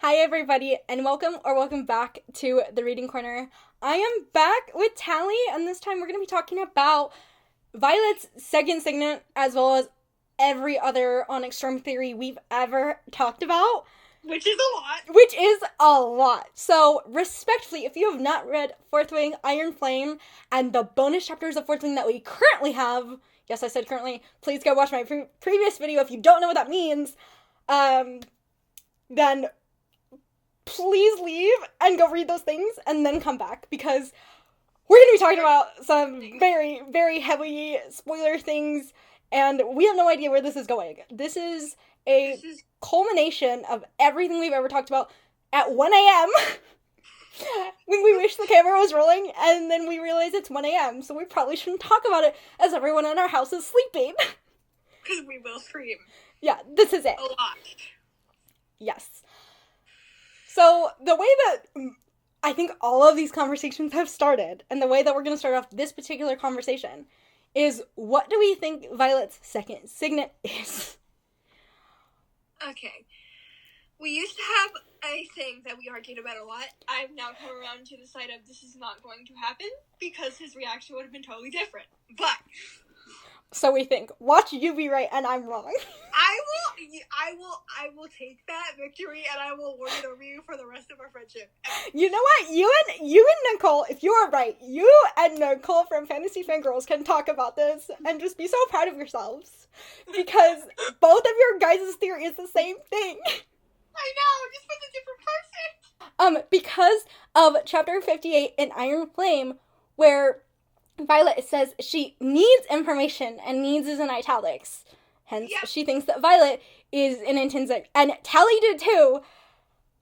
Hi everybody, and welcome back to the Reading Corner. I am back with Taly, and this time we're going to be talking about Violet's second signet, as well as every other Onyx Storm theory we've ever talked about. Which is a lot. Which is a lot. So, respectfully, if you have not read Fourth Wing, Iron Flame, and the bonus chapters of Fourth Wing that we currently have, yes, I said currently, please go watch my previous video if you don't know what that means, then please leave and go read those things and then come back, because we're going to be talking about some very, very heavy spoiler things, and we have no idea where this is going. This is a culmination of everything we've ever talked about at 1 a.m. when we wish the camera was rolling, and then we realize it's 1 a.m., so we probably shouldn't talk about it as everyone in our house is sleeping. Because we will scream. Yeah, this is it. A lot. Yes. So, the way that I think all of these conversations have started, and the way that we're going to start off this particular conversation, is what do we think Violet's second signet is? Okay. We used to have a thing that we argued about a lot. I've now come around to the side of this is not going to happen, because his reaction would have been totally different. But so we think, watch you be right and I'm wrong. I will take that victory and I will lord it over you for the rest of our friendship. You know what? You and Nicole, if you are right, you and Nicole from Fantasy Fangirls can talk about this and just be so proud of yourselves. Because both of your guys' theory is the same thing. I know, just with a different person. Because of chapter 58 in Iron Flame, where Violet says she needs information, and needs is in italics. Hence, She thinks that Violet is an intrinsic, and Taly did too.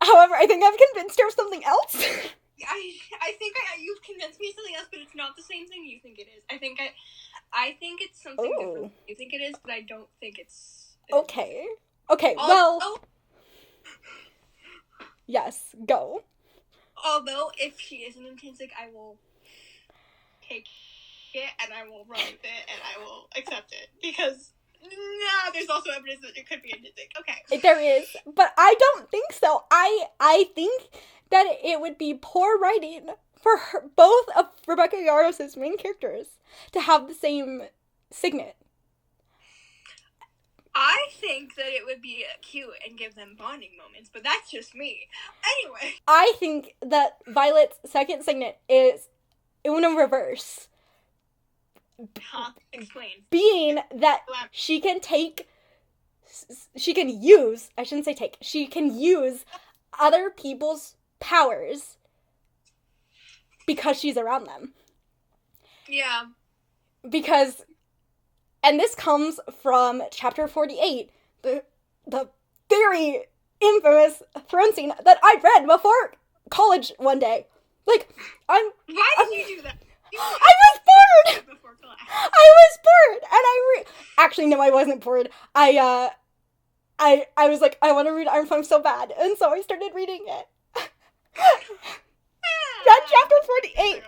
However, I think I've convinced her of something else. I think you've convinced me of something else, but it's not the same thing you think it is. I think it's something different you think it is, but I don't think it's... Okay. Okay, yes, go. Although, if she is an intrinsic, I will take it, and I will run with it, and I will accept it, because there's also evidence that it could be intrinsic. Okay. There is, but I don't think so. I think that it would be poor writing for both of Rebecca Yarros' main characters to have the same signet. I think that it would be cute and give them bonding moments, but that's just me. Anyway. I think that Violet's second signet is Uno reverse. Huh? Explain. Being that she can use other people's powers because she's around them. Yeah. Because, and this comes from chapter 48, the very infamous throne scene that I read before college one day. Like, Why did you do that? I was bored! I was bored! And actually, no, I wasn't bored. I was like, I want to read Iron Flame so bad, and so I started reading it. Read chapter 48,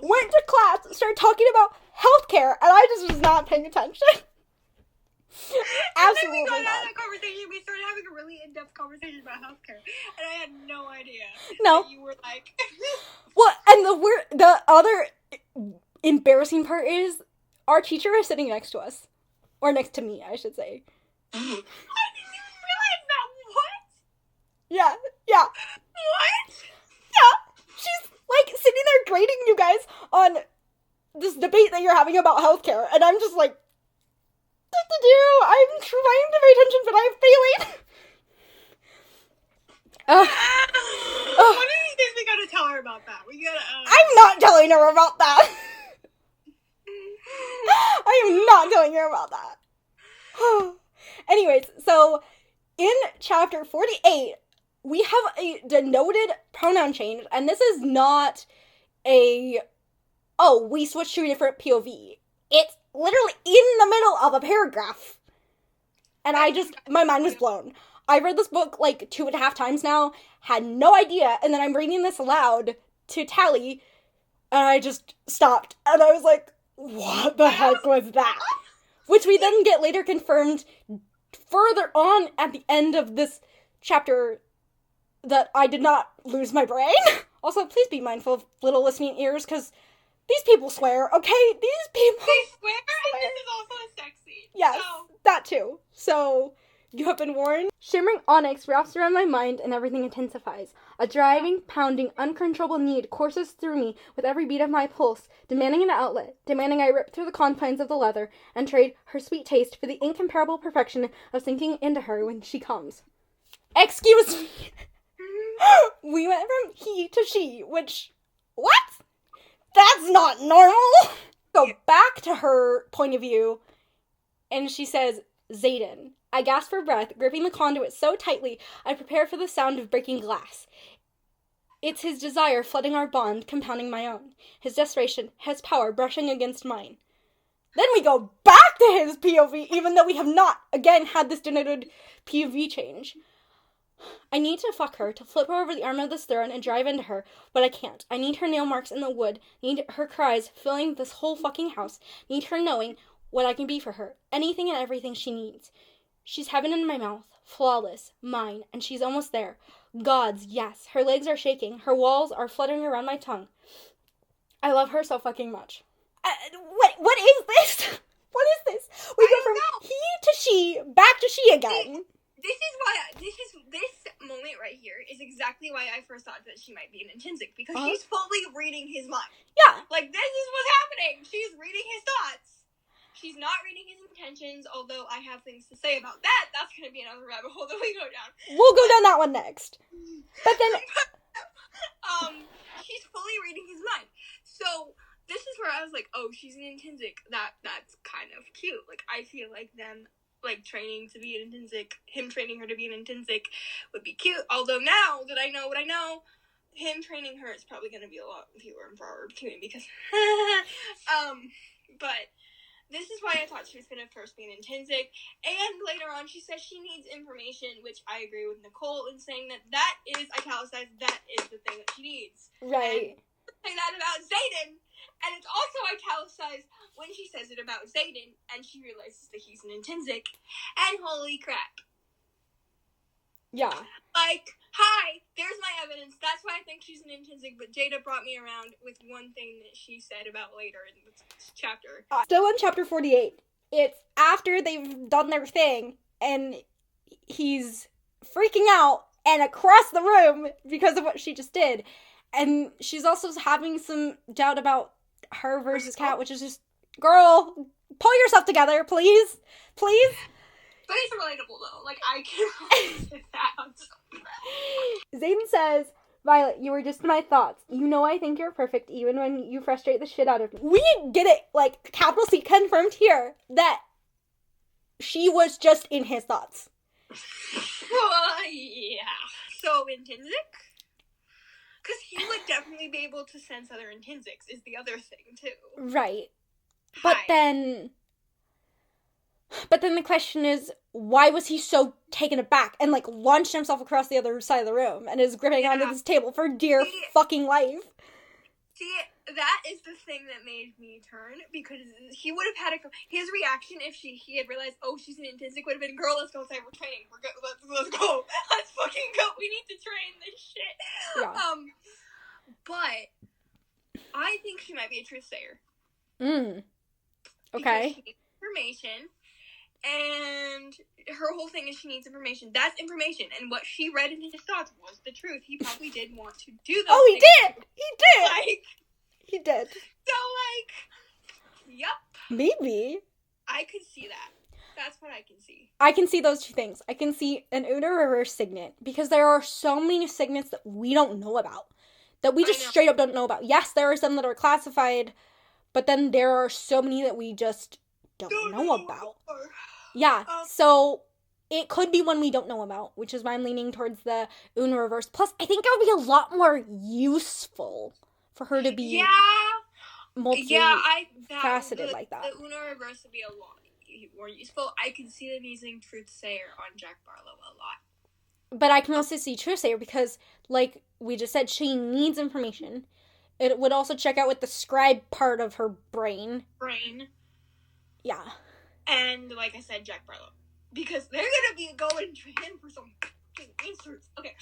went to class, started talking about healthcare, and I just was not paying attention. Absolutely and then we got not. out of that conversation, we started having a really in-depth conversation about healthcare, and I had no idea that you were like... Well, and the other embarrassing part is, our teacher is sitting next to us. Or next to me, I should say. I didn't even realize that. What? Yeah. What? Yeah. She's, like, sitting there grading you guys on this debate that you're having about healthcare, and I'm just like, I'm trying to pay attention, but I'm failing. One of these days we gotta tell her about that. I'm not telling her about that. I am not telling her about that. Anyways, so in chapter 48, we have a denoted pronoun change, and this is not we switched to a different POV. It's literally in the middle of a paragraph. And my mind was blown. I read this book like 2.5 times now, had no idea, and then I'm reading this aloud to Taly, and I just stopped, and I was like, what the heck was that? Which we then get later confirmed further on at the end of this chapter that I did not lose my brain. Also, please be mindful of little listening ears, because these people swear, okay? These people They swear, and this is also a sex scene. Yes, So. that too. So, you have been warned. Shimmering onyx wraps around my mind and everything intensifies. A driving, pounding, uncontrollable need courses through me with every beat of my pulse, demanding an outlet, demanding I rip through the confines of the leather and trade her sweet taste for the incomparable perfection of sinking into her when she comes. Excuse me. We went from he to she, which, what? That's not normal. Go back to her point of view, and she says, Zayden. I gasp for breath, gripping the conduit so tightly I prepare for the sound of breaking glass. It's his desire flooding our bond, compounding my own. His desperation, his power brushing against mine. Then we go back to his POV, even though we have not, again, had this denoted POV change. I need to fuck her, to flip her over the arm of this throne and drive into her, but I can't. I need her nail marks in the wood, need her cries filling this whole fucking house, need her knowing what I can be for her, anything and everything she needs. She's heaven in my mouth, flawless, mine, and she's almost there. God's, yes. Her legs are shaking, her walls are fluttering around my tongue. I love her so fucking much. What is this? What is this? We go from he to she, back to she again. This moment right here is exactly why I first thought that she might be an intrinsic, because she's fully reading his mind. Yeah. Like, this is what's happening. She's reading his thoughts. She's not reading his intentions, although I have things to say about that. That's going to be another rabbit hole that we go down. We'll go down that one next. But then... she's fully reading his mind. So, this is where I was like, oh, she's an intrinsic. That's kind of cute. Like, I feel like them... like, training to be an intrinsic, him training her to be an intrinsic would be cute. Although now that I know what I know, him training her is probably going to be a lot fewer and far between, because, but this is why I thought she was going to first be an intrinsic, and later on she says she needs information, which I agree with Nicole in saying that is italicized, that is the thing that she needs. Right. And say that about Zayden, and it's also italicized when she says it about Zayden, and she realizes that he's an intrinsic, and holy crap. Yeah. Like, hi, there's my evidence. That's why I think she's an intrinsic, but Jada brought me around with one thing that she said about later in this chapter. Still in chapter 48. It's after they've done their thing, and he's freaking out and across the room because of what she just did. And she's also having some doubt about her versus Kat, which is just, girl, pull yourself together, please. Please. But it's relatable, though. Like, I can relate to that. Zayden says, Violet, you were just my thoughts. You know I think you're perfect, even when you frustrate the shit out of me. We get it, like, capital C confirmed here, that she was just in his thoughts. Yeah. So, intrinsic? Because he would definitely be able to sense other intrinsics, is the other thing, too. Right. But then the question is, why was he so taken aback and, like, launched himself across the other side of the room and is gripping onto this table for dear fucking life? See, that is the thing that made me turn, because he would have had his reaction if he had realized, oh, she's an intrinsic, would have been, girl, let's go inside, we're training, let's go, let's fucking go, we need to train this shit. Yeah. But I think she might be a truth sayer. Okay. Because she needs information, and her whole thing is she needs information. That's information, and what she read in his thoughts was the truth. He probably did want to do those he things. did! He did! Like, he did. So, like, yup. Maybe. I could see that. That's what I can see. I can see those two things. I can see an Una reverse signet, because there are so many signets that we don't know about. That we just straight up don't know about. Yes, there are some that are classified, but then there are so many that we just don't know about. Yeah, so it could be one we don't know about, which is why I'm leaning towards the Una reverse. Plus, I think it would be a lot more useful for her to be multi-faceted like that. The Una reverse would be a lot more useful. I can see them using Truth Sayer on Jack Barlow a lot. But I can also see Truth Sayer because, like we just said, she needs information. It would also check out with the scribe part of her brain. Yeah. And, like I said, Jack Barlow. Because they're gonna be going in for some answers. Okay.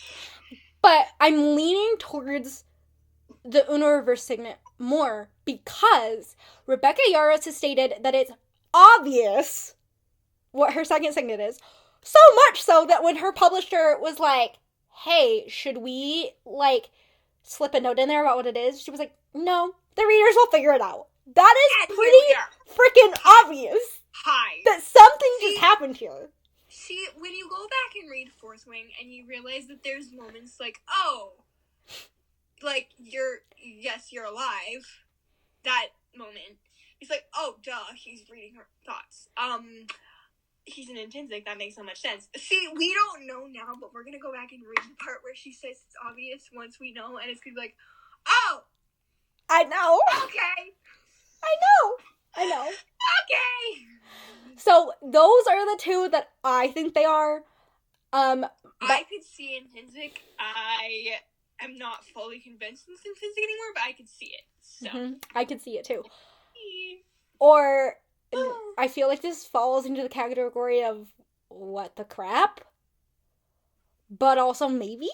But I'm leaning towards the Uno reverse signet more because Rebecca Yarros has stated that it's obvious what her second signet is. So much so that when her publisher was like, hey, should we, like, slip a note in there about what it is? She was like, no, the readers will figure it out. That is pretty freaking obvious. That something just happened here. See, when you go back and read Fourth Wing and you realize that there's moments like, oh, like, you're alive. That moment. It's like, oh, duh, he's reading her thoughts. He's an intrinsic, that makes so much sense. See, we don't know now, but we're gonna go back and read the part where she says it's obvious once we know, and it's gonna be like, oh! I know! Okay! I know! Okay! So, those are the two that I think they are. I could see intrinsic. I am not fully convinced it's intrinsic anymore, but I could see it. So. I could see it too. Or, I feel like this falls into the category of, what the crap? But also, maybe?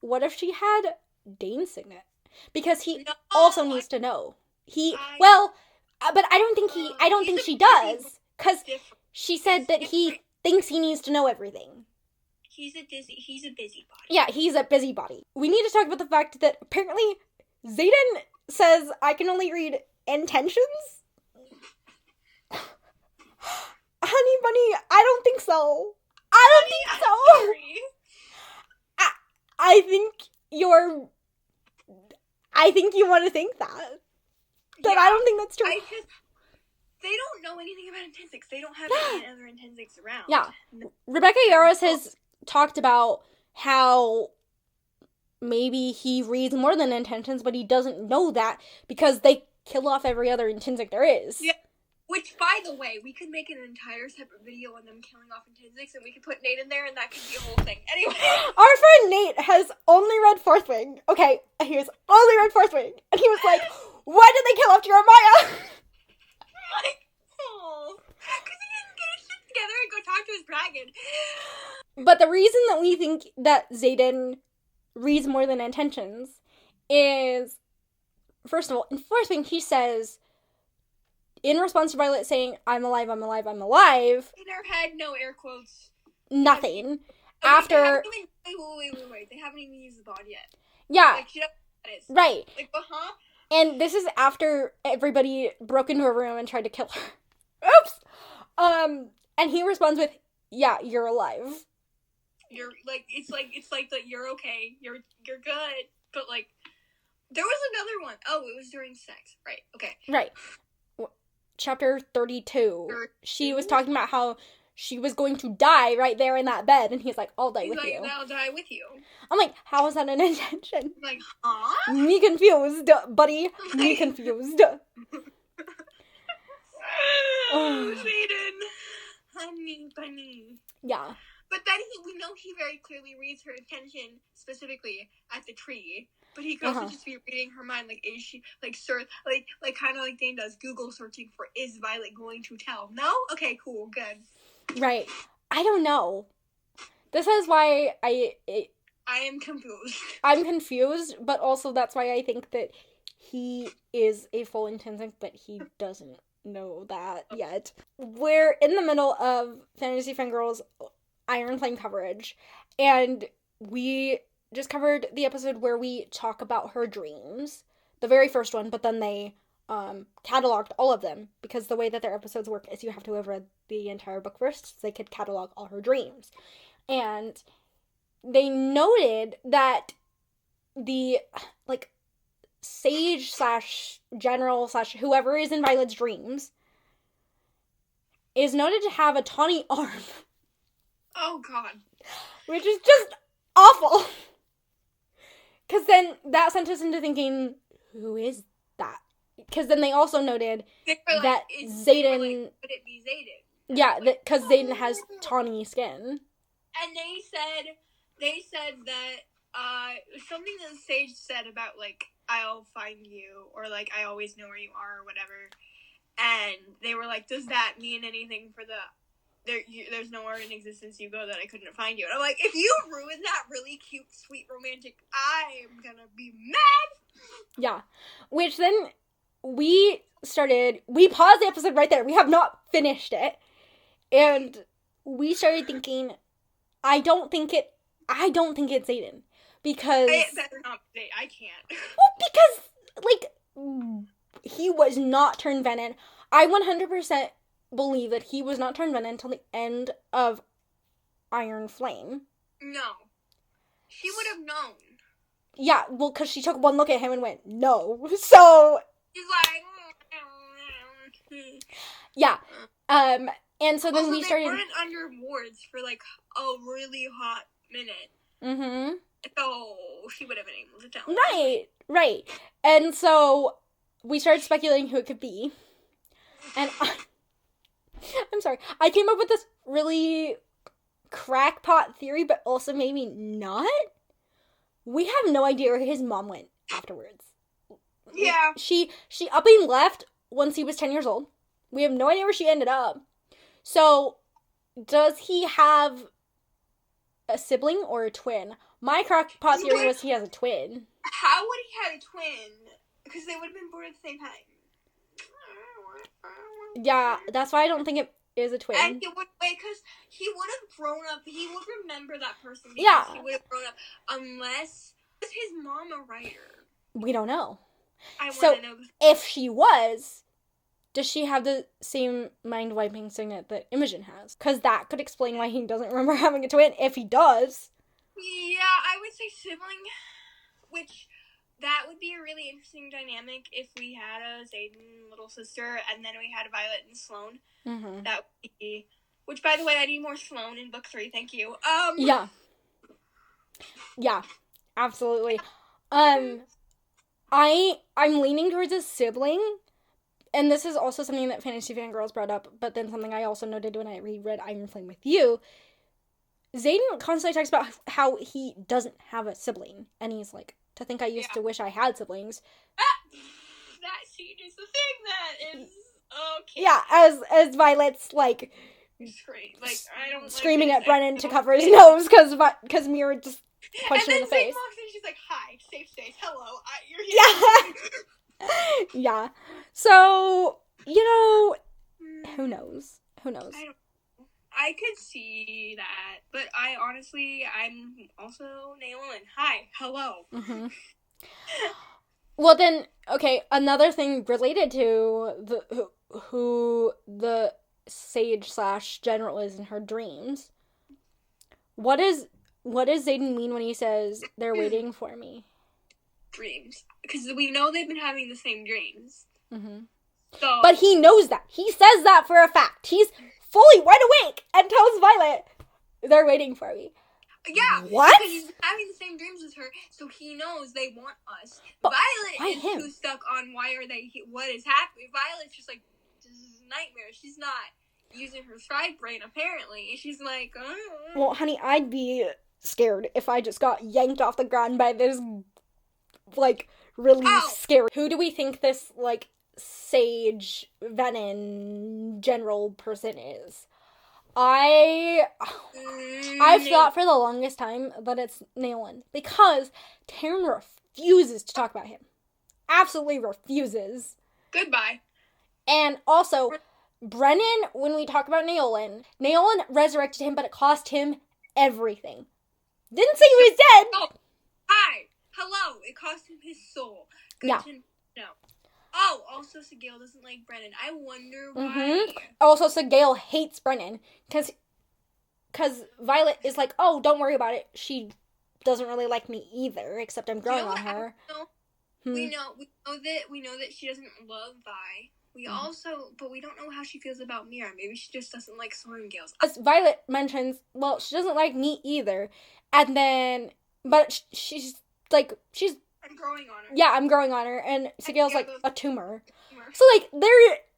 What if she had Dane's signet? Because he also needs to know. But I don't think she does. Because she said that he thinks he needs to know everything. He's a busybody. Yeah, he's a busybody. We need to talk about the fact that apparently Xaden says, I can only read intentions? Honey bunny, I don't think so. I think you want to think that. But yeah, I don't think that's true. They don't know anything about intensics. They don't have any other intensics around. Yeah. Rebecca Yarros has talked about how maybe he reads more than intentions, but he doesn't know that because they kill off every other intensic there is. Yeah. Which, by the way, we could make an entire separate video on them killing off intensics, and we could put Nate in there, and that could be a whole thing. Anyway. Our friend Nate has only read Fourth Wing. Okay, he has only read Fourth Wing. And he was like, why did they kill off Jeremiah? Like, oh. Because he didn't get his shit together and go talk to his dragon. But the reason that we think that Xaden reads more than intentions is, first of all, in Fourth Wing, he says, in response to Violet saying, I'm alive, I'm alive, I'm alive. In her head, no air quotes. Nothing. Okay, After... Wait. They haven't even used the bod yet. Yeah. Like, she doesn't know what that is. Right. Like, uh-huh. And this is after everybody broke into her room and tried to kill her. Oops! And he responds with, yeah, you're alive. You're, like, it's like that you're okay. You're good. But, like, there was another one. Oh, it was during sex. Right. Okay. Right. Chapter 32. She was talking about how she was going to die right there in that bed, and he's like, I'll die with you. I'll die with you. I'm like, how is that an intention? Like, huh? Me confused, buddy. Me confused. Oh, Xaden. Honey bunny. Yeah. But then we know he very clearly reads her intention, specifically at the tree. But he could also just be reading her mind, like, is she, like, like kind of like Dane does, Google searching for, is Violet going to tell? No? Okay, cool, good. Right. I don't know. This is why I am confused. I'm confused, but also that's why I think that he is a full intensic, but he doesn't know that yet. We're in the middle of Fantasy Fangirl's Iron Flame coverage, and we just covered the episode where we talk about her dreams. The very first one, but then they cataloged all of them, because the way that their episodes work is you have to have read the entire book first, so they could catalog all her dreams. And they noted that the, like, sage / general / whoever is in Violet's dreams is noted to have a tawny arm. Oh, God. Which is just awful. Because then that sent us into thinking, who is that? Because then they also noted that Xaden... Could it be Xaden? Yeah, because Xaden has tawny skin. And they said that, something that Sage said about, like, I'll find you, or, like, I always know where you are, or whatever. And they were like, does that mean anything for the there's nowhere in existence you go that I couldn't find you. And I'm like, if you ruin that really cute, sweet, romantic, I'm gonna be mad. Yeah. Which then we paused the episode right there. We have not finished it. And we started thinking, I don't think it's Aiden. Because... It better not be. I can't. Well, because, he was not turned venom. I 100% believe that he was not turned venom until the end of Iron Flame. No. She would have known. Yeah, well, because she took one look at him and went, no. So... He's like... Yeah. And so then also, we started... they weren't under wards for, like, a really hot minute. Mm-hmm. So, she would have been able to tell. Right. And so, we started speculating who it could be. And I'm sorry. I came up with this really crackpot theory, but also maybe not. We have no idea where his mom went afterwards. Yeah. She up and left once he was 10 years old. We have no idea where she ended up. So, does he have a sibling or a twin? My crackpot theory was he has a twin. How would he have a twin? Because they would have been born at the same time. Yeah, that's why I don't think it is a twin. And he would because he would have grown up. He would remember that person. Because Yeah. He would have grown up unless was his mom a writer. We don't know. I want So to know. if she was, does she have the same mind-wiping signet that Imogen has? Because that could explain why he doesn't remember having a twin. If he does. Yeah, I would say sibling, which that would be a really interesting dynamic if we had a Zayden little sister and then we had Violet and Sloane. Mm-hmm. That would be. Which, by the way, I need more Sloane in book 3. Thank you. Yeah, absolutely. I'm leaning towards a sibling, and this is also something that Fantasy Fangirls brought up, but then something I also noted when I reread Iron Flame with you. Zayden constantly talks about how he doesn't have a sibling, and he's like, to think I used to wish I had siblings. That scene is the thing that is okay. Yeah, as Violet's like screaming at Brennan to cover his nose because Mira just punched him in the face. And then Zayden walks in, she's like, "Hi, safe space. Hello, you're here." Yeah. Yeah. So, who knows? I could see that, but I'm also Naylin. Hi, hello. Mm-hmm. Well, then, okay, another thing related to who the sage / general is in her dreams. What does Zayden mean when he says they're waiting for me? Dreams, because we know they've been having the same dreams. Mm-hmm. So, but he knows that. He says that for a fact. He's fully wide awake and tells Violet they're waiting for me. Yeah. What? Because he's having the same dreams as her, so he knows they want us. But Violet is too stuck on what is happening. Violet's just like, this is a nightmare. She's not using her side brain, apparently. She's like, oh. Well, honey, I'd be scared if I just got yanked off the ground by this, really scary. Who do we think this, sage, venom, general person is? I've thought for the longest time that it's Naylin, because Taryn refuses to talk about him. Absolutely refuses. Goodbye. And also, Brennan, when we talk about Naylin resurrected him, but it cost him everything. Didn't say he was dead. Oh, hi. Hello. It cost him his soul. Good yeah. No. Oh, also Sigale doesn't like Brennan. I wonder why. Mm-hmm. Also, Sigale hates Brennan because Violet is like, oh, don't worry about it. She doesn't really like me either, except I'm growing on her. We know that she doesn't love Vi. But we don't know how she feels about Mira. Maybe she just doesn't like Sorengales. As Violet mentions, well, she doesn't like me either. And then, but she's like, I'm growing on her. Yeah, I'm growing on her. And Sigale's like a tumor. So,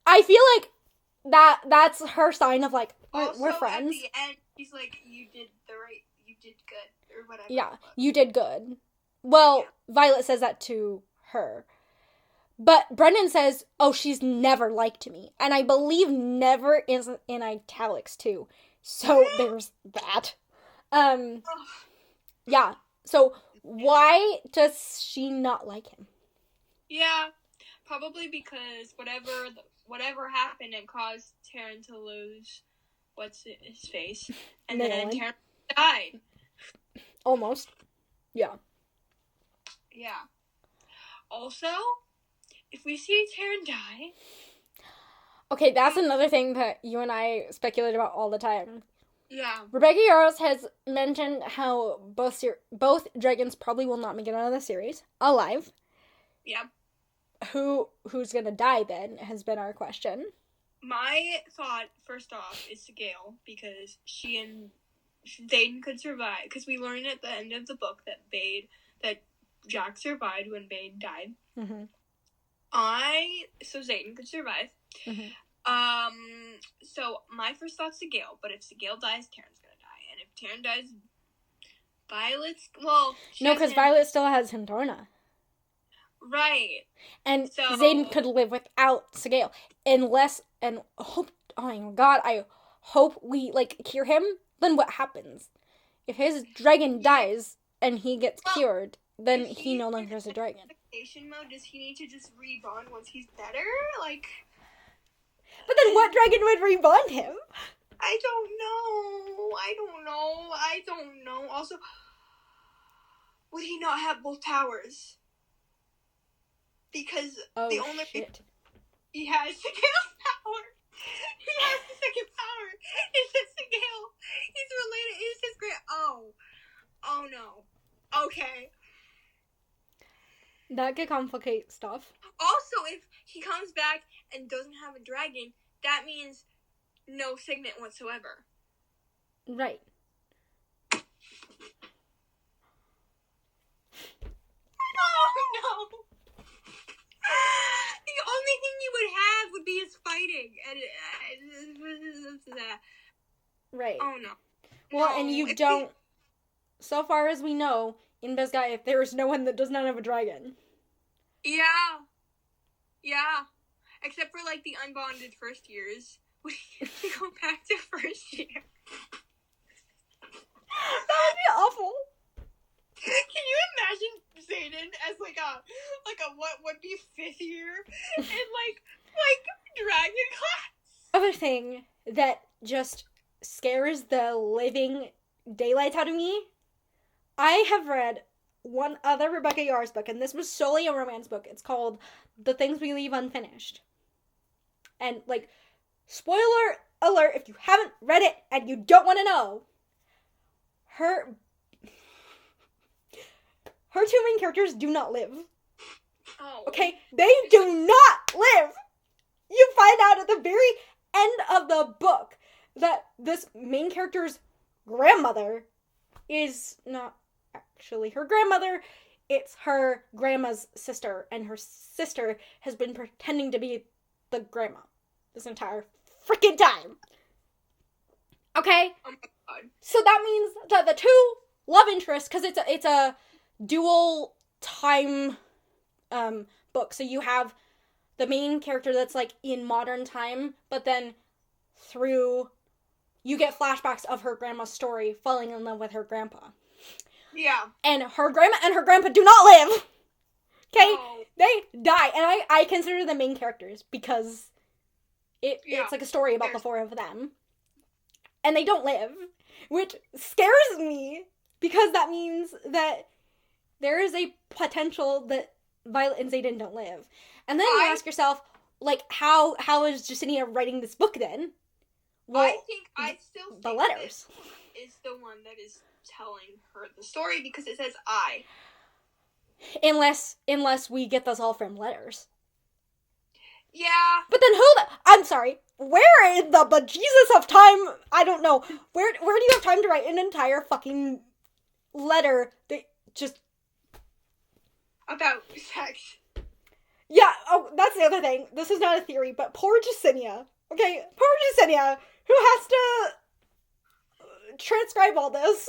I feel like that's her sign of, we're friends. At the end, he's like, you did good, or whatever. Yeah, you did good. Well, yeah. Violet says that to her. But Brendan says, oh, she's never liked me. And I believe never is in italics, too. So there's that. Yeah. So why does she not like him? Yeah, probably because whatever happened and caused Taryn to lose what's his face, and then Taryn died. Almost. Yeah. Yeah. Also, if we see Taryn die... Okay, that's another thing that you and I speculate about all the time. Yeah. Rebecca Yarros has mentioned how both dragons probably will not make it out of the series alive. Yep. Who's gonna die then has been our question. My thought, first off, is to Gale, because she and Xaden could survive, because we learned at the end of the book that Jack survived when Bade died. Mm-hmm. So Xaden could survive. Mm-hmm. So my first thought's to Gale, but if Gale dies, Taryn's gonna die, and if Taryn dies, Violet's, well... No, because Violet still has Hintorna. Right. And so, Xaden could live without Sigale. Unless, and hope, oh my god, I hope we, cure him. Then what happens? If his dragon dies and he gets cured, then he no longer is a dragon. Mode, does he need to just rebond once he's better? But then what dragon would rebond him? I don't know. Also, would he not have both powers? Because the only shit. He has Sigale's power. He has the second power. It's just Sigale. He's related. It's his great. Oh no. Okay. That could complicate stuff. Also, if he comes back and doesn't have a dragon, that means no signet whatsoever. Right. Oh no. The only thing he would have would be his fighting. Right. Oh no. Well, and you don't... So far as we know, in Besgaia, there is no one that does not have a dragon. Yeah. Yeah. Except for, the unbonded first years. We go back to first year. That would be awful. Can you imagine Xaden as, a what would be fifth year in, dragon class? Other thing that just scares the living daylights out of me, I have read one other Rebecca Yarros book, and this was solely a romance book. It's called The Things We Leave Unfinished. And, spoiler alert, if you haven't read it and you don't want to know, her two main characters do not live. Oh. Okay? They do not live! You find out at the very end of the book that this main character's grandmother is not actually her grandmother. It's her grandma's sister, and her sister has been pretending to be the grandma this entire freaking time. Okay? Oh my god. So that means that the two love interests, because it's a dual time book. So you have the main character that's in modern time, but then you get flashbacks of her grandma's story falling in love with her grandpa. Yeah. And her grandma and her grandpa do not live. Okay? Oh. They die. And I consider them main characters because it's a story about the four of them. And they don't live, which scares me because that means that there is a potential that Violet and Xaden don't live. And then you ask yourself, how is Justinia writing this book then? Well, I still think the letters is the one that is telling her the story because it says I. Unless we get those all from letters. Yeah. But then I'm sorry, where in the bejesus of time, I don't know, where do you have time to write an entire fucking letter that just... About sex. Yeah, that's the other thing. This is not a theory, but poor Justinia. Okay, poor Justinia, who has to transcribe all this.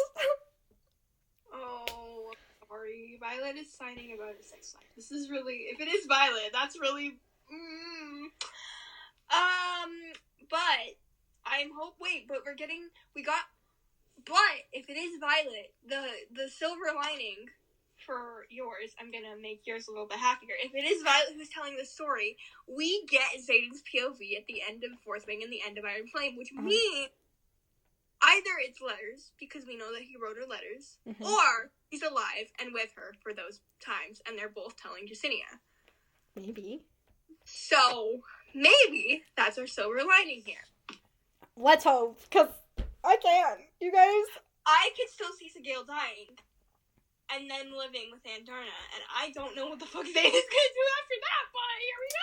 Oh, I'm sorry. sorry. Violet is signing about her sex life. This is really, if it is Violet, that's really, but but if it is Violet, the silver lining for yours, I'm gonna make yours a little bit happier. If it is Violet who's telling the story, we get Zayden's POV at the end of Fourth Wing and the end of Iron Flame, which means either it's letters, because we know that he wrote her letters, or he's alive and with her for those times, and they're both telling Jacinia. Maybe. So, maybe that's our silver lining here. Let's hope, because I can't, you guys. I could still see Sigale dying, and then living with Andarna, and I don't know what the fuck Zayden is gonna do after that, but here we go!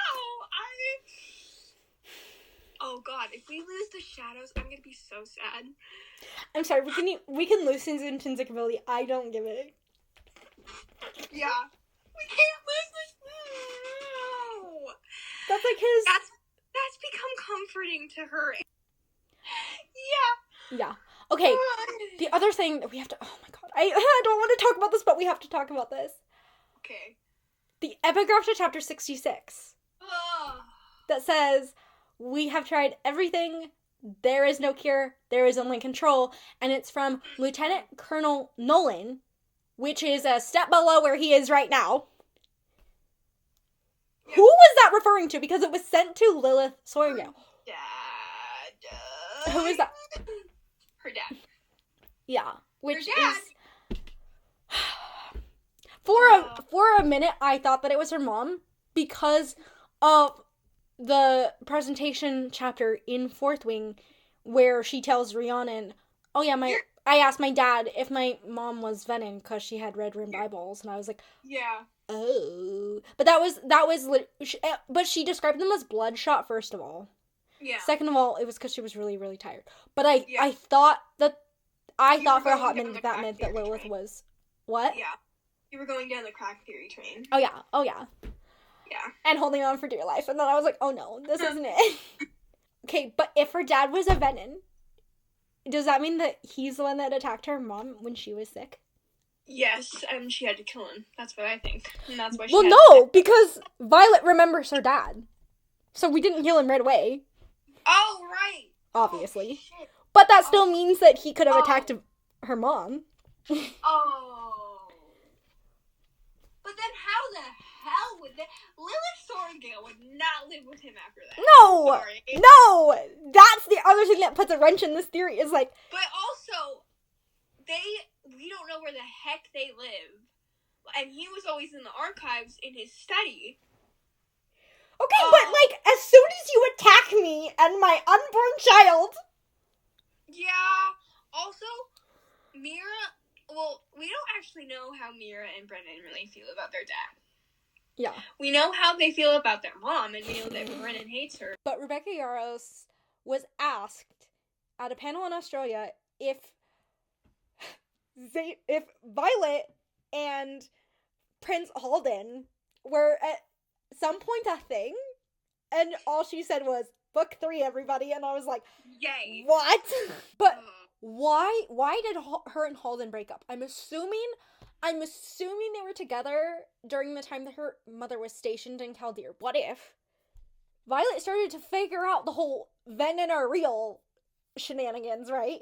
Oh god, if we lose the shadows, I'm gonna be so sad. I'm sorry, we can lose his intrinsic ability. I don't give it. Yeah. We can't lose this. No. That's like his... That's become comforting to her. Yeah. Yeah. Okay, the other thing that we have to... Oh my god. I don't want to talk about this, but we have to talk about this. Okay. The epigraph to chapter 66. That says, we have tried everything. There is no cure. There is only control. And it's from Lieutenant Colonel Nolan, which is a step below where he is right now. Yep. Who was that referring to? Because it was sent to Lilith Soyrgale. Dad. Who is that? Her dad. Yeah. Which her dad. is... For a minute, I thought that it was her mom because of the presentation chapter in Fourth Wing where she tells Rhiannon, oh yeah, I asked my dad if my mom was Venom because she had red-rimmed eyeballs, and I was like, yeah. Oh. But but she described them as bloodshot, first of all. Yeah. Second of all, it was because she was really, really tired. But I thought for a hot minute that meant that Lilith was... What? Yeah. You were going down the crack theory train. Oh yeah. Yeah. And holding on for dear life. And then I was like, oh no, this isn't it. Okay, but if her dad was a Venom, does that mean that he's the one that attacked her mom when she was sick? Yes, and she had to kill him. That's what I think. And that's why because Violet remembers her dad. So we didn't kill him right away. Oh, right. Obviously. Oh, shit. But that still means that he could have attacked her mom. Oh. But then how the hell would Lilith Soyrgale would not live with him after that. No! Sorry. No! That's the other thing that puts a wrench in this theory is like... But also, we don't know where the heck they live. And he was always in the archives in his study. Okay, but like, as soon as you attack me and my unborn child... Yeah. Also, Mira... Well, we don't actually know how Mira and Brennan really feel about their dad. Yeah. We know how they feel about their mom, and we know that Brennan hates her. But Rebecca Yarros was asked at a panel in Australia if Violet and Prince Halden were at some point a thing, and all she said was, book 3, everybody, and I was like, yay. What? But why did her and Halden break up? I'm assuming they were together during the time that her mother was stationed in Kaldir. What if Violet started to figure out the whole Venom are real shenanigans, right?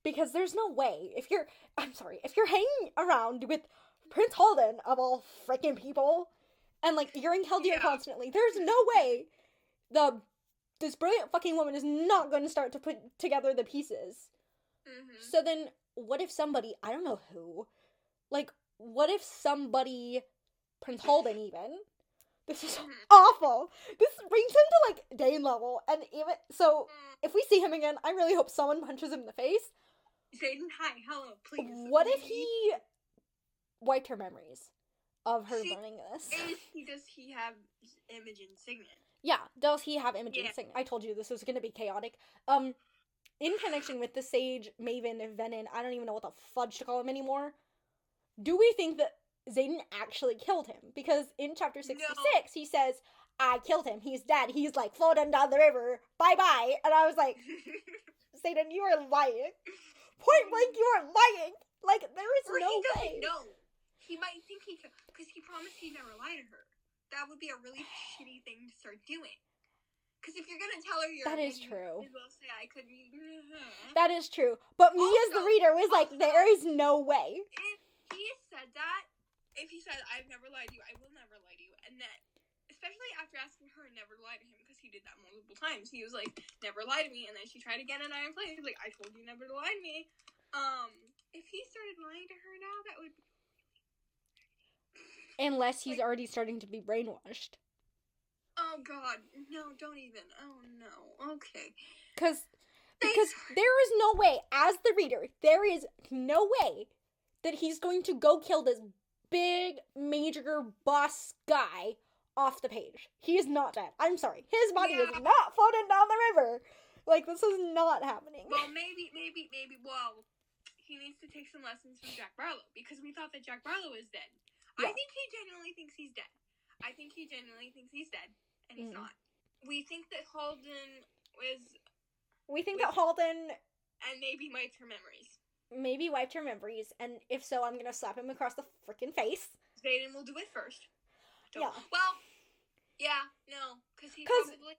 Because there's no way, if you're hanging around with Prince Halden, of all freaking people, and, like, you're in Kaldir constantly, there's no way this brilliant fucking woman is not going to start to put together the pieces. Mm-hmm. So then, what if somebody, I don't know who, like, what if somebody, Prince Halden even, this is awful, this brings him to, like, Dane level, and even, so, if we see him again, I really hope someone punches him in the face. Zayden, hi, hello, please. What if he wiped her memories of her learning this? Does he have Imogen's signet? Yeah, does he have Imogen's signet? I told you this was gonna be chaotic. In connection with the Sage, Maven, Venom, I don't even know what the fudge to call him anymore. Do we think that Zayden actually killed him? Because in chapter 66, he says, I killed him, he's dead, he's, like, floating down the river, bye-bye. And I was like, Zayden, you are lying. Point blank, you are lying. Like, there is no way. He might think he could, because he promised he'd never lie to her. That would be a really shitty thing to start doing. Because if you're gonna tell her you're That is you true. might as well say I couldn't. That is true. But me as the reader was like, there is no way. If he said that, if he said, I've never lied to you, I will never lie to you, and that, especially after asking her never to lie to him, because he did that multiple times, he was like, never lie to me, and then she tried again, and I implied, like, I told you never to lie to me. If he started lying to her now, that would be... Unless he's already starting to be brainwashed. Oh, God. No, don't even. Oh, no. Okay. Because there is no way, as the reader, there is no way that he's going to go kill this big, major boss guy off the page. He is not dead. I'm sorry. His body is not floating down the river. Like, this is not happening. Well, maybe, well, he needs to take some lessons from Jack Barlow, because we thought that Jack Barlow is dead. Yeah. I think he genuinely thinks he's dead. And he's not. We think that Halden and maybe wiped her memories. Maybe wiped her memories, and if so, I'm gonna slap him across the freaking face. Zayden will do it first. Yeah. Well, yeah, no, because he probably...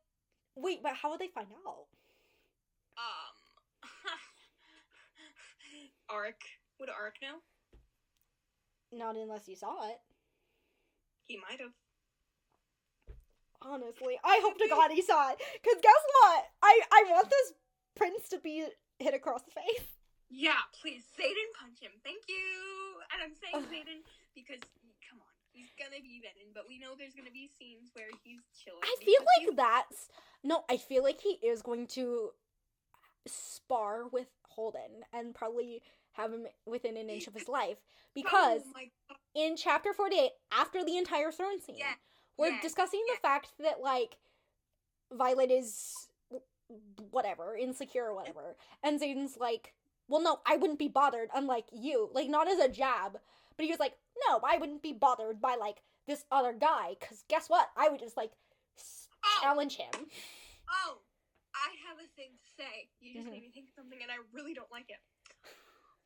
Wait, but how would they find out? Arik. Would Arik know? Not unless you saw it. He might have. Honestly, I hope to God he saw it. Because guess what? I want this prince to be hit across the face. Yeah, please. Zayden, punch him. Thank you. And I'm saying Zayden because, come on, he's gonna be Venom, but we know there's gonna be scenes where he's chilling. I feel like that's... No, I feel like he is going to spar with Holden and probably have him within an inch of his life. Because in chapter 48, after the entire throne scene... Yeah. We're discussing the fact that, like, Violet is, whatever, insecure or whatever. And Zayden's like, well, no, I wouldn't be bothered, unlike you. Like, not as a jab. But he was like, no, I wouldn't be bothered by, like, this other guy. Because guess what? I would just, like, challenge him. Oh, I have a thing to say. You just made me think of something, and I really don't like it.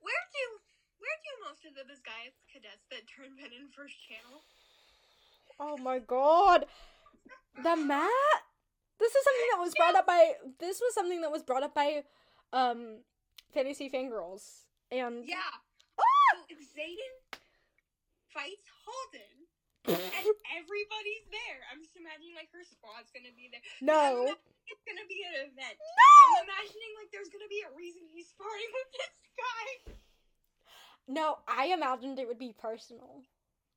Where do most of the disguised cadets that turn Venom first channel? Oh my God. The mat? This was something that was brought up by Fantasy Fangirls. And yeah. So if Zayden fights Holden and everybody's there, I'm just imagining like her squad's gonna be there. No. It's gonna be an event. No! I'm imagining like there's gonna be a reason he's sparring with this guy. No, I imagined it would be personal.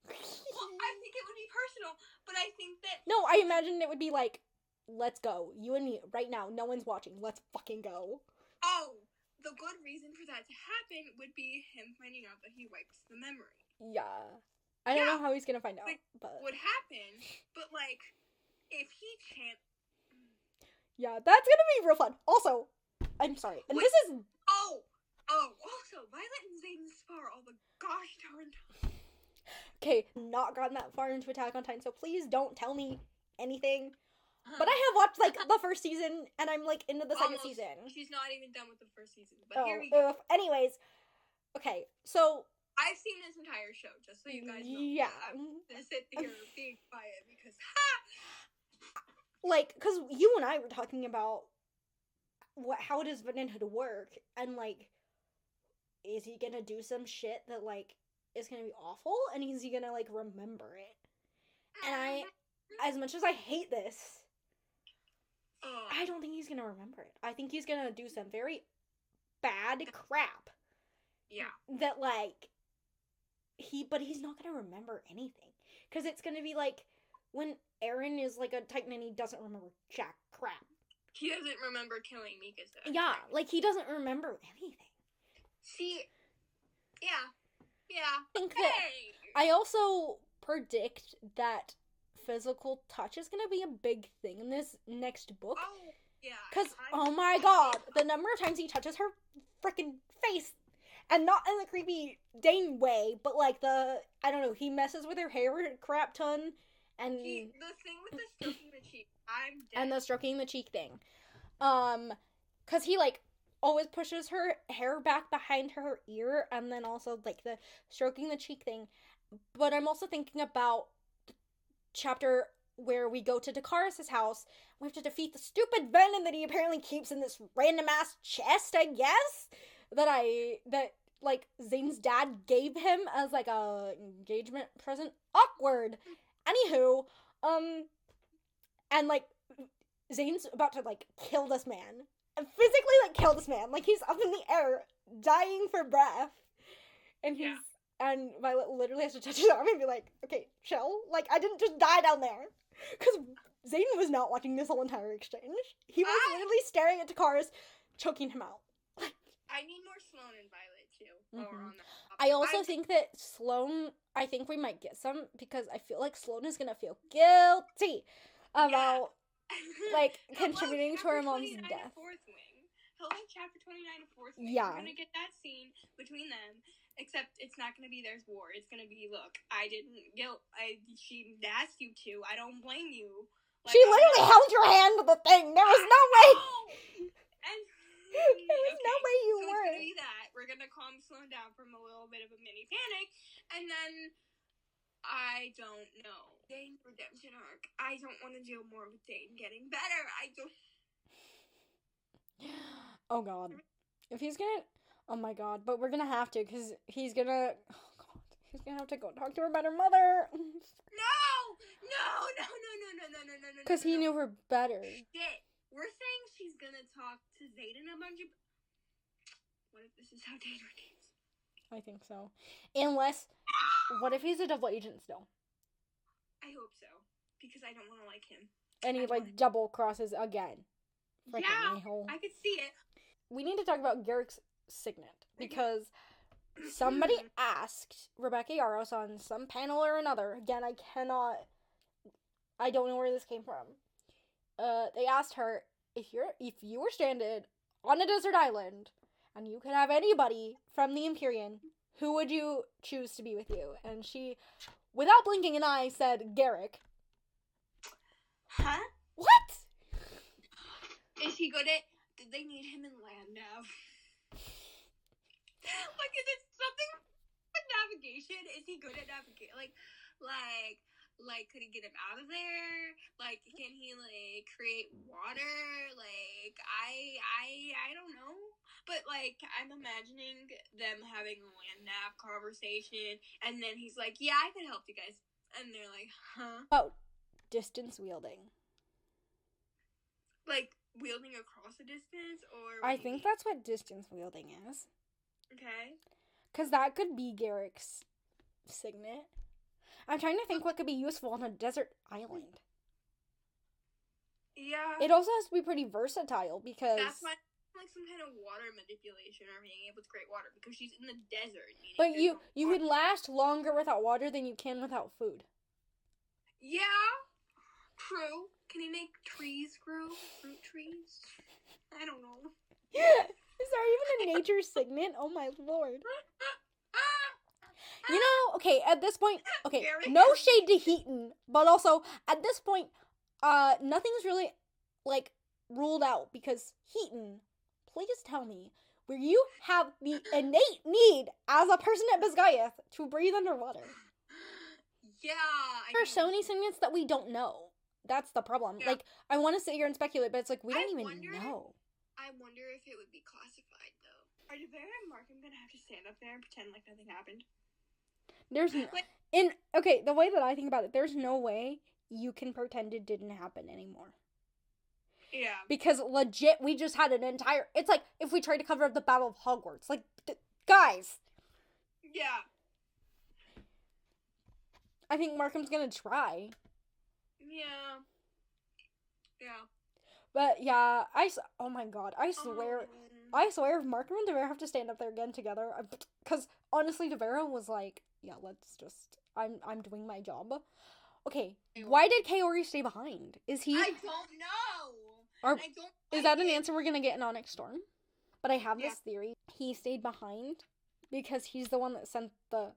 Well, I think it would be personal, but I think that... No, I imagined it would be like, let's go. You and me, right now. No one's watching. Let's fucking go. Oh, the good reason for that to happen would be him finding out that he wipes the memory. Yeah. I don't know how he's gonna find out, but... would happen, but, like, if he can't... Yeah, that's gonna be real fun. Also, I'm sorry, and this is... Also, Violet and Zayden spar all the gosh darn time. Okay, not gotten that far into Attack on Titan, so please don't tell me anything. But I have watched, like, the first season, and I'm, like, into the second season. She's not even done with the first season, but here we go. Anyways, okay, so... I've seen this entire show, just so you guys know. Yeah. I'm gonna sit here being quiet, because, Like, because you and I were talking about how does Vanilla work, and, like, is he gonna do some shit that, like, is gonna be awful, and is he gonna, like, remember it? And as much as I hate this, I don't think he's gonna remember it. I think he's gonna do some very bad crap. Yeah. That, like, but he's not gonna remember anything. Because it's gonna be, like, when Eren is, like, a Titan and he doesn't remember jack crap. He doesn't remember killing Mikasa. Yeah, like, he doesn't remember anything. See, yeah. I also predict that physical touch is gonna be a big thing in this next book. Oh, yeah. Because, oh my God, the number of times he touches her freaking face, and not in the creepy Dane way, but like he messes with her hair a crap ton, and... The thing with the stroking the cheek, I'm dead. And the stroking the cheek thing. Because he, like, always pushes her hair back behind her ear, and then also, like, the stroking the cheek thing. but I'm also thinking about the chapter where we go to Dakaris' house. We have to defeat the stupid venom that he apparently keeps in this random ass chest, I guess. That like Zane's dad gave him as like a engagement present. Awkward. Anywho, and like Zane's about to like kill this man. And physically like kill this man. Like he's up in the air, dying for breath. And he's and Violet literally has to touch his arm and be like, okay, chill. Like I didn't just die down there. Because Zane was not watching this whole entire exchange. He was literally staring at Dakaris, choking him out. I need more Sloane and Violet too. While we're on that topic. I also think that Sloane, I think we might get some because I feel like Sloane is gonna feel guilty about like contributing to her mom's death. Hello, chapter 29 of Fourth Wing. Yeah. We're gonna get that scene between them. Except it's not gonna be there's war. It's gonna be, look, she asked you to. I don't blame you. Like, she literally held your hand with the thing. There was no way. And there was no way you so were. It's gonna be that. We're gonna calm Sloane down from a little bit of a mini panic, and then I don't know. Dane's redemption arc. I don't want to deal more with Dane getting better. I don't. Oh god. If he's gonna. Oh my god. But we're gonna have to because he's gonna. Oh god. He's gonna have to go talk to her about her mother. No! Because he knew her better. Shit. We're saying she's gonna talk to Zayden a bunch of. What if this is how Dane redeems? I think so. Unless. What if he's a double agent still? I hope so. Because I don't want to like him. And he like double crosses again. Yeah, I could see it. We need to talk about Garrick's signet because somebody asked Rebecca Yaros on some panel or another. Again, I don't know where this came from. They asked her if you were stranded on a desert island and you could have anybody from the Empyrean, who would you choose to be with you? And she, without blinking an eye, said Garrick. Huh? What? Is he good at? Did they need him in land nav? Like, is it something with navigation? Is he good at navigation? Like, could he get him out of there? Like, can he like create water? Like, I don't know. But like, I'm imagining them having a land nav conversation, and then he's like, "Yeah, I could help you guys," and they're like, "Huh?" Oh, distance wielding. Like, wielding across a distance, or I think that's what distance wielding is. Okay. Because that could be Garrick's signet. I'm trying to think what could be useful on a desert island. Yeah. It also has to be pretty versatile because... That's why like some kind of water manipulation or being able to create water because she's in the desert. But you could last longer without water than you can without food. Yeah. True. Can he make trees grow? Fruit trees? I don't know. Is there even a nature signet? Oh my lord. You know, okay, at this point, okay, no shade to Heaton, but also, at this point, nothing's really, like, ruled out, because Heaton, please tell me, where you have the innate need, as a person at Bisgayeth, to breathe underwater. Yeah. There are so many signets that we don't know. That's the problem. Yeah. Like, I want to sit here and speculate, but it's like, we don't even know. I wonder if it would be classified, though. Are Devera and Markham gonna have to stand up there and pretend like nothing happened? There's the way that I think about it, there's no way you can pretend it didn't happen anymore. Yeah. Because legit, we just had an entire... It's like if we tried to cover up the Battle of Hogwarts. Like, guys! Yeah. I think Markham's gonna try. Yeah. Yeah. But yeah, oh my god, I swear if Markham and Devera have to stand up there again together, because honestly, Devera was like, yeah, let's just, I'm doing my job. Okay, why did Kaori stay behind? Is he... I don't know! Is that an answer we're gonna get in Onyx Storm? But I have this theory. He stayed behind because he's the one that sent the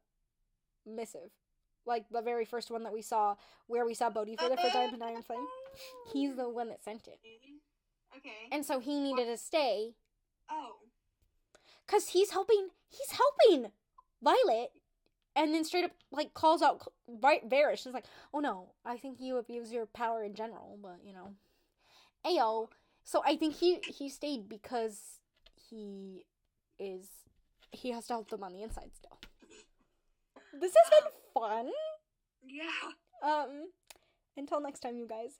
missive. Like, the very first one that we saw, where we saw Bodhi for the first time in Iron Flame. He's the one that sent it. Okay. And so he needed to stay. Oh. 'Cause he's helping Violet and then straight up, like, calls out Varys. She's like, oh no, I think you abuse your power in general, but, Ayo. So I think he stayed because he has to help them on the inside still. This has been fun. Yeah. Until next time, you guys.